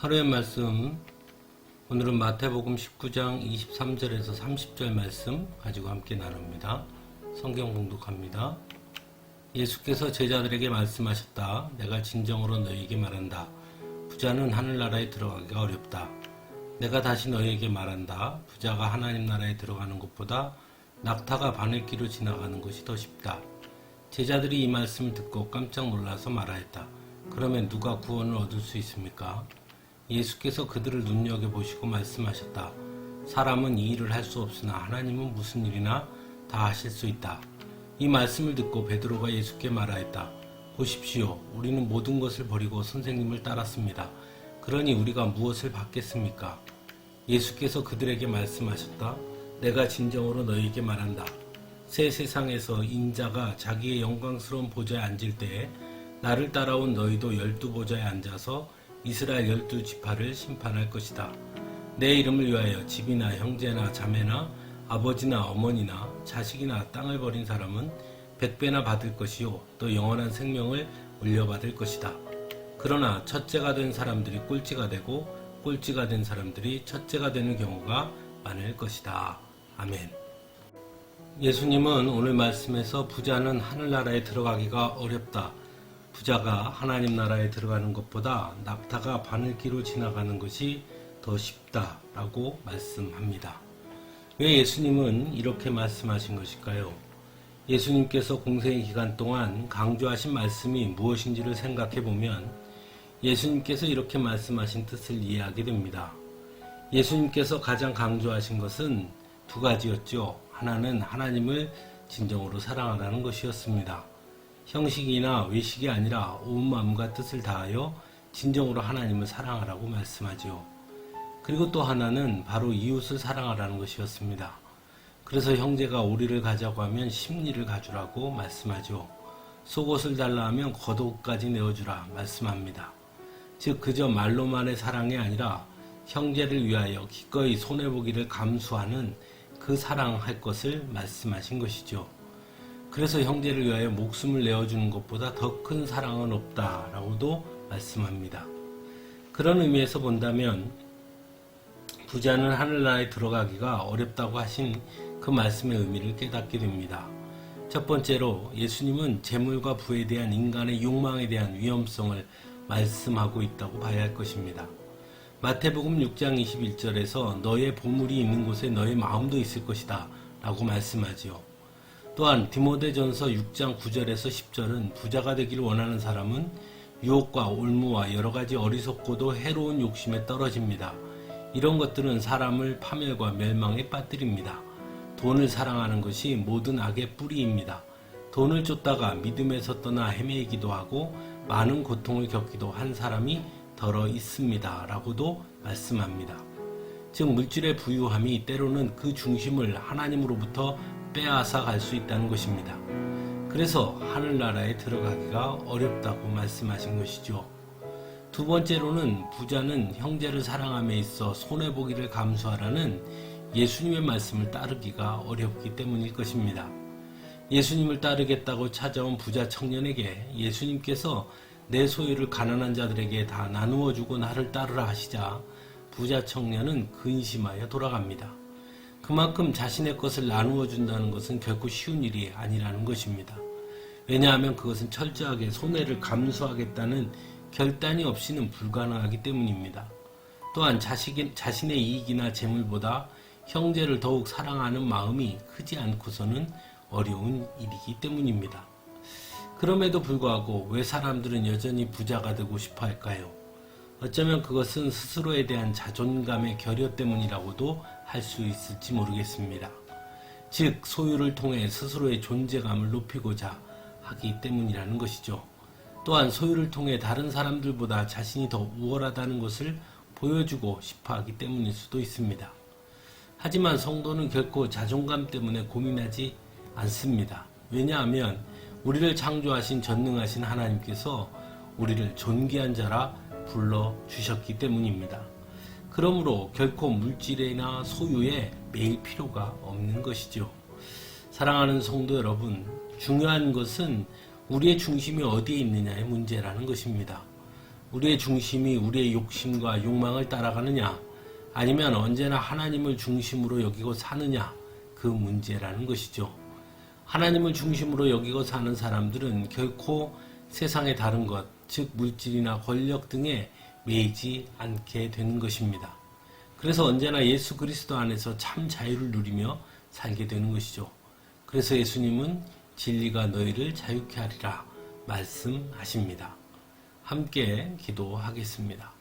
하루의 말씀, 오늘은 마태복음 19장 23절에서 30절 말씀 가지고 함께 나눕니다. 성경 봉독합니다. 예수께서 제자들에게 말씀하셨다. 내가 진정으로 너희에게 말한다. 부자는 하늘나라에 들어가기가 어렵다. 내가 다시 너희에게 말한다. 부자가 하나님 나라에 들어가는 것보다 낙타가 바늘길로 지나가는 것이 더 쉽다. 제자들이 이 말씀을 듣고 깜짝 놀라서 말하였다. 그러면 누가 구원을 얻을 수 있습니까? 예수께서 그들을 눈여겨보시고 말씀하셨다. 사람은 이 일을 할 수 없으나 하나님은 무슨 일이나 다 하실 수 있다. 이 말씀을 듣고 베드로가 예수께 말하였다. 보십시오. 우리는 모든 것을 버리고 선생님을 따랐습니다. 그러니 우리가 무엇을 받겠습니까? 예수께서 그들에게 말씀하셨다. 내가 진정으로 너희에게 말한다. 새 세상에서 인자가 자기의 영광스러운 보좌에 앉을 때에 나를 따라온 너희도 12보좌에 앉아서 이스라엘 12지파를 심판할 것이다. 내 이름을 위하여 집이나 형제나 자매나 아버지나 어머니나 자식이나 땅을 버린 사람은 100배나 받을 것이요 또 영원한 생명을 물려받을 것이다. 그러나 첫째가 된 사람들이 꼴찌가 되고 꼴찌가 된 사람들이 첫째가 되는 경우가 많을 것이다. 아멘. 예수님은 오늘 말씀에서 부자는 하늘나라에 들어가기가 어렵다. 부자가 하나님 나라에 들어가는 것보다 낙타가 바늘길로 지나가는 것이 더 쉽다라고 말씀합니다. 왜 예수님은 이렇게 말씀하신 것일까요? 예수님께서 공생의 기간 동안 강조하신 말씀이 무엇인지를 생각해 보면 예수님께서 이렇게 말씀하신 뜻을 이해하게 됩니다. 예수님께서 가장 강조하신 것은 두 가지였죠. 하나는 하나님을 진정으로 사랑하라는 것이었습니다. 형식이나 외식이 아니라 온 마음과 뜻을 다하여 진정으로 하나님을 사랑하라고 말씀하죠. 그리고 또 하나는 바로 이웃을 사랑하라는 것이었습니다. 그래서 형제가 오리를 가자고 하면 십리를 가주라고 말씀하죠. 속옷을 달라 하면 겉옷까지 내어주라 말씀합니다. 즉 그저 말로만의 사랑이 아니라 형제를 위하여 기꺼이 손해보기를 감수하는 그 사랑할 것을 말씀하신 것이죠. 그래서 형제를 위하여 목숨을 내어주는 것보다 더 큰 사랑은 없다라고도 말씀합니다. 그런 의미에서 본다면 부자는 하늘나라에 들어가기가 어렵다고 하신 그 말씀의 의미를 깨닫게 됩니다. 첫 번째로 예수님은 재물과 부에 대한 인간의 욕망에 대한 위험성을 말씀하고 있다고 봐야 할 것입니다. 마태복음 6장 21절에서 너의 보물이 있는 곳에 너의 마음도 있을 것이다 라고 말씀하지요. 또한 디모데전서 6장 9절에서 10절은 부자가 되기를 원하는 사람은 유혹과 올무와 여러가지 어리석고도 해로운 욕심에 떨어집니다. 이런 것들은 사람을 파멸과 멸망에 빠뜨립니다. 돈을 사랑하는 것이 모든 악의 뿌리입니다. 돈을 쫓다가 믿음에서 떠나 헤매이기도 하고 많은 고통을 겪기도 한 사람이 더러 있습니다. 라고도 말씀합니다. 즉 물질의 부유함이 때로는 그 중심을 하나님으로부터 빼앗아 갈 수 있다는 것입니다. 그래서 하늘나라에 들어가기가 어렵다고 말씀하신 것이죠. 두 번째로는 부자는 형제를 사랑함에 있어 손해보기를 감수하라는 예수님의 말씀을 따르기가 어렵기 때문일 것입니다. 예수님을 따르겠다고 찾아온 부자 청년에게 예수님께서 내 소유를 가난한 자들에게 다 나누어 주고 나를 따르라 하시자 부자 청년은 근심하여 돌아갑니다. 그만큼 자신의 것을 나누어 준다는 것은 결코 쉬운 일이 아니라는 것입니다. 왜냐하면 그것은 철저하게 손해를 감수하겠다는 결단이 없이는 불가능하기 때문입니다. 또한 자신의 이익이나 재물보다 형제를 더욱 사랑하는 마음이 크지 않고서는 어려운 일이기 때문입니다. 그럼에도 불구하고 왜 사람들은 여전히 부자가 되고 싶어 할까요? 어쩌면 그것은 스스로에 대한 자존감의 결여 때문이라고도 할 수 있을지 모르겠습니다. 즉 소유를 통해 스스로의 존재감을 높이고자 하기 때문이라는 것이죠. 또한 소유를 통해 다른 사람들보다 자신이 더 우월하다는 것을 보여주고 싶어 하기 때문일 수도 있습니다. 하지만 성도는 결코 자존감 때문에 고민하지 않습니다. 왜냐하면 우리를 창조하신 전능하신 하나님께서 우리를 존귀한 자라 불러주셨기 때문입니다. 그러므로 결코 물질이나 소유에 매일 필요가 없는 것이죠. 사랑하는 성도 여러분, 중요한 것은 우리의 중심이 어디에 있느냐의 문제라는 것입니다. 우리의 중심이 우리의 욕심과 욕망을 따라가느냐, 아니면 언제나 하나님을 중심으로 여기고 사느냐, 그 문제라는 것이죠. 하나님을 중심으로 여기고 사는 사람들은 결코 세상의 다른 것, 즉 물질이나 권력 등에 매이지 않게 되는 것입니다. 그래서 언제나 예수 그리스도 안에서 참 자유를 누리며 살게 되는 것이죠. 그래서 예수님은 진리가 너희를 자유케 하리라 말씀하십니다. 함께 기도하겠습니다.